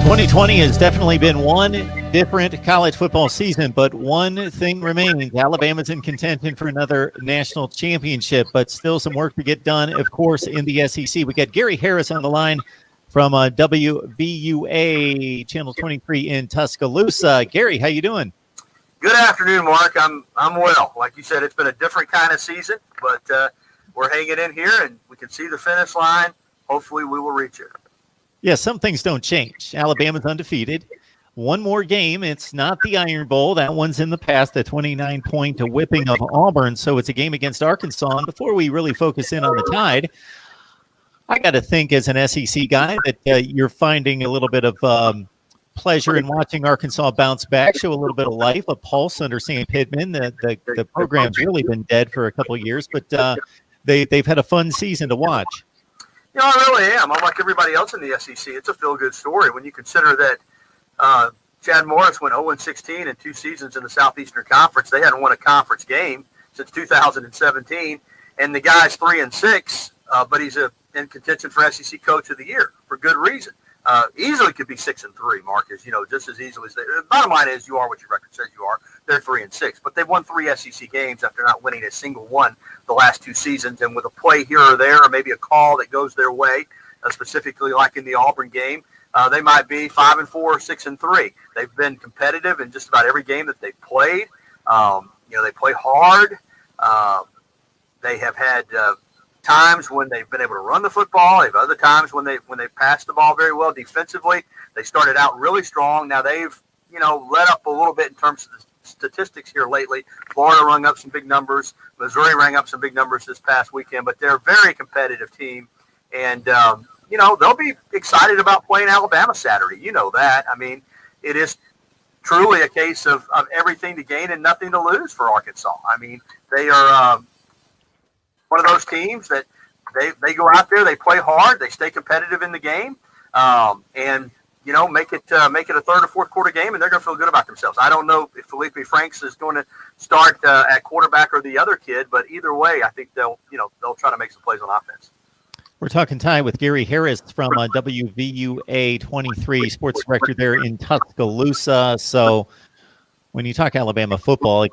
2020 has definitely been one different college football season, but one thing remains. Alabama's in contention for another national championship, but still some work to get done, of course, in the SEC. We got Gary Harris on the line from WVUA Channel 23 in Tuscaloosa. Gary, how you doing? Good afternoon, Mark. I'm well. Like you said, it's been a different kind of season, but we're hanging in here, and we can see the finish line. Hopefully we will reach it. Yeah, some things don't change. Alabama's undefeated. One more game. It's not the Iron Bowl. That one's in the past, a 29-point whipping of Auburn. So it's a game against Arkansas. And before we really focus in on the Tide, I got to think as an SEC guy that you're finding a little bit of pleasure in watching Arkansas bounce back, show a little bit of life, a pulse under Sam Pittman. The program's really been dead for a couple of years, but they've had a fun season to watch. You know, I really am. I'm like everybody else in the SEC. It's a feel-good story when you consider that Chad Morris went 0-16 in 2 seasons in the Southeastern Conference. They hadn't won a conference game since 2017, and the guy's 3-6, but he's in contention for SEC Coach of the Year for good reason. Easily could be 6-3, Marcus. You know, just as easily as they. The bottom line is, you are what your record says you are. They're 3-6, but they've won 3 SEC games after not winning a single one the last 2 seasons. And with a play here or there, or maybe a call that goes their way, specifically like in the Auburn game, they might be 5-4 or 6-3. They've been competitive in just about every game that they've played. They play hard. They have had times when they've been able to run the football. They've other times when they passed the ball very well defensively. They started out really strong. Now they've let up a little bit in terms of the statistics here lately. Florida rung up some big numbers. Missouri rang up some big numbers this past weekend. But they're a very competitive team, and they'll be excited about playing Alabama Saturday. You know that. I mean, it is truly a case of everything to gain and nothing to lose for Arkansas. I mean, they are one of those teams that they go out there, they play hard, they stay competitive in the game, and make it a third or fourth quarter game, and they're going to feel good about themselves. I don't know if Felipe Franks is going to start at quarterback or the other kid, but either way, I think they'll try to make some plays on offense. We're talking Tide with Gary Harris from WVUA 23, sports director there in Tuscaloosa. So when you talk Alabama football,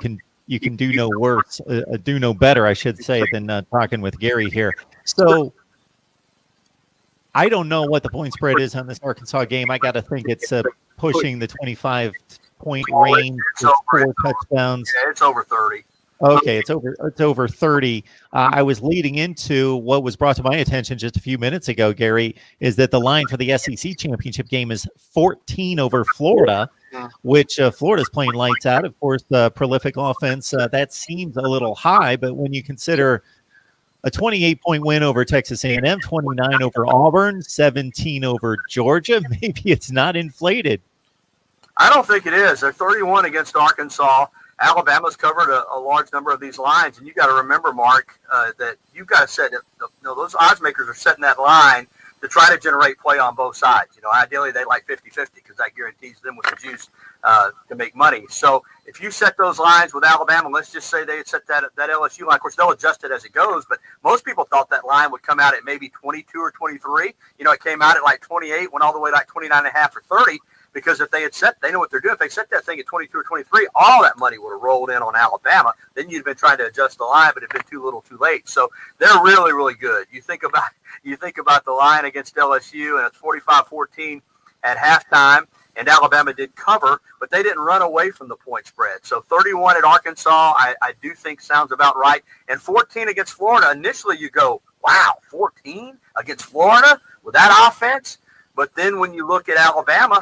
you can do no worse, do no better, I should say, than talking with Gary here. So I don't know what the point spread is on this Arkansas game. I got to think it's pushing the 25-point range with 4 touchdowns. Yeah, it's over 30. Okay, it's over 30. I was leading into what was brought to my attention just a few minutes ago, Gary, is that the line for the SEC championship game is 14 over Florida, which Florida's playing lights out. Of course, prolific offense, that seems a little high, but when you consider a 28-point win over Texas A&M, 29 over Auburn, 17 over Georgia, maybe it's not inflated. I don't think it is. They're 31 against Arkansas. Alabama's covered a large number of these lines, and you got to remember, Mark, that you've got to set those odds makers are setting that line to try to generate play on both sides. Ideally they like 50-50 because that guarantees them with the juice to make money. So if you set those lines with Alabama, let's just say they had set that LSU line. Of course, they'll adjust it as it goes, but most people thought that line would come out at maybe 22 or 23. It came out at like 28, went all the way to like 29.5 or 30. Because if they had they know what they're doing. If they set that thing at 22 or 23, all that money would have rolled in on Alabama. Then you'd have been trying to adjust the line, but it'd been too little, too late. So they're really, really good. You think about the line against LSU, and it's 45-14 at halftime, and Alabama did cover, but they didn't run away from the point spread. So 31 at Arkansas, I do think sounds about right. And 14 against Florida. Initially, you go, wow, 14 against Florida with that offense. But then when you look at Alabama,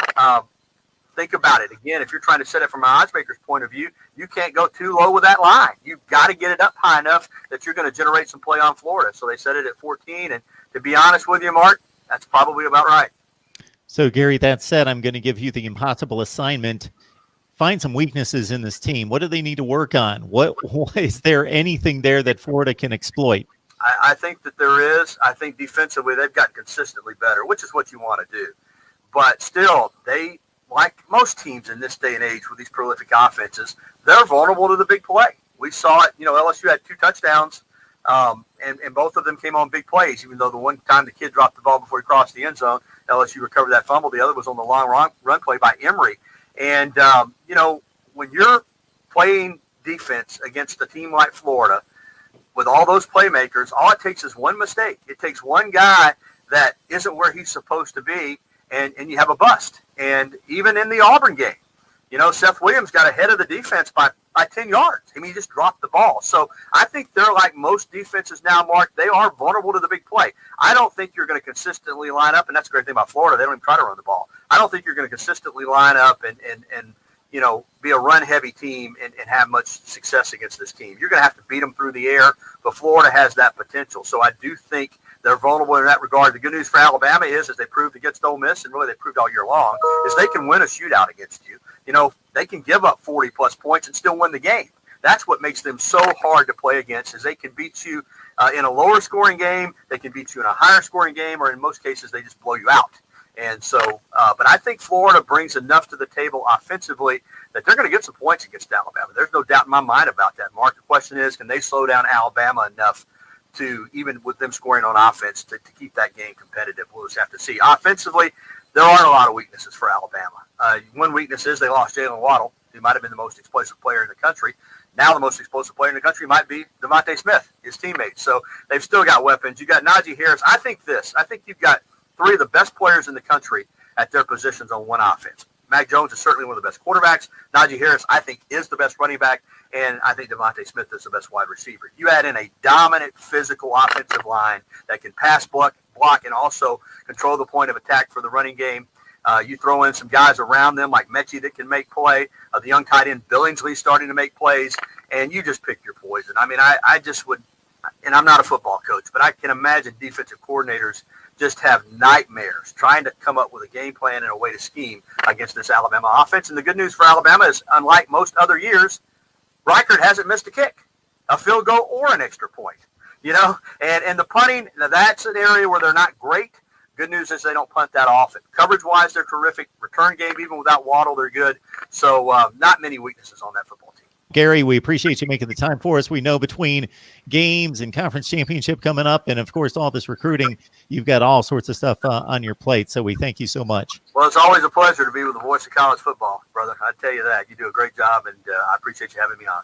think about it. Again, if you're trying to set it from an odds maker's point of view, you can't go too low with that line. You've got to get it up high enough that you're going to generate some play on Florida. So they set it at 14. And to be honest with you, Mark, that's probably about right. So, Gary, that said, I'm going to give you the impossible assignment. Find some weaknesses in this team. What do they need to work on? What is there anything there that Florida can exploit? I think that there is. I think defensively they've gotten consistently better, which is what you want to do. But still, they, like most teams in this day and age with these prolific offenses, they're vulnerable to the big play. We saw it. LSU had 2 touchdowns And both of them came on big plays, even though the one time the kid dropped the ball before he crossed the end zone, LSU recovered that fumble. The other was on the long run play by Emory. And, when you're playing defense against a team like Florida, with all those playmakers, all it takes is one mistake. It takes one guy that isn't where he's supposed to be, and you have a bust. And even in the Auburn game, Seth Williams got ahead of the defense by 10 yards. I mean, he just dropped the ball. So I think they're like most defenses now, Mark. They are vulnerable to the big play. I don't think you're going to consistently line up, and that's the great thing about Florida. They don't even try to run the ball. I don't think you're going to consistently line up and be a run-heavy team and have much success against this team. You're going to have to beat them through the air, but Florida has that potential. So I do think they're vulnerable in that regard. The good news for Alabama is, as they proved against Ole Miss, and really they proved all year long, is they can win a shootout against you. They can give up 40-plus points and still win the game. That's what makes them so hard to play against, is they can beat you in a lower-scoring game, they can beat you in a higher-scoring game, or in most cases, they just blow you out. And so, but I think Florida brings enough to the table offensively that they're going to get some points against Alabama. There's no doubt in my mind about that, Mark. The question is, can they slow down Alabama enough to, even with them scoring on offense, to keep that game competitive? We'll just have to see. Offensively, there are a lot of weaknesses for Alabama. One weakness is they lost Jalen Waddle, who might have been the most explosive player in the country. Now the most explosive player in the country might be Devontae Smith, his teammate. So they've still got weapons. You got Najee Harris. I think you've got three of the best players in the country at their positions on one offense. Mac Jones is certainly one of the best quarterbacks. Najee Harris, I think, is the best running back. And I think Devontae Smith is the best wide receiver. You add in a dominant physical offensive line that can pass, block, and also control the point of attack for the running game. You throw in some guys around them like Mechie that can make play. The young tight end Billingsley starting to make plays. And you just pick your poison. I mean, I just would, and I'm not a football coach, but I can imagine defensive coordinators just have nightmares trying to come up with a game plan and a way to scheme against this Alabama offense. And the good news for Alabama is, unlike most other years, Reichert hasn't missed a kick, a field goal, or an extra point. And the punting, now that's an area where they're not great. Good news is they don't punt that often. Coverage-wise, they're terrific. Return game, even without Waddle, they're good. So not many weaknesses on that football team. Gary, we appreciate you making the time for us. We know between games and conference championship coming up and, of course, all this recruiting, you've got all sorts of stuff on your plate. So we thank you so much. Well, it's always a pleasure to be with the voice of college football, brother. I tell you that. You do a great job, and I appreciate you having me on.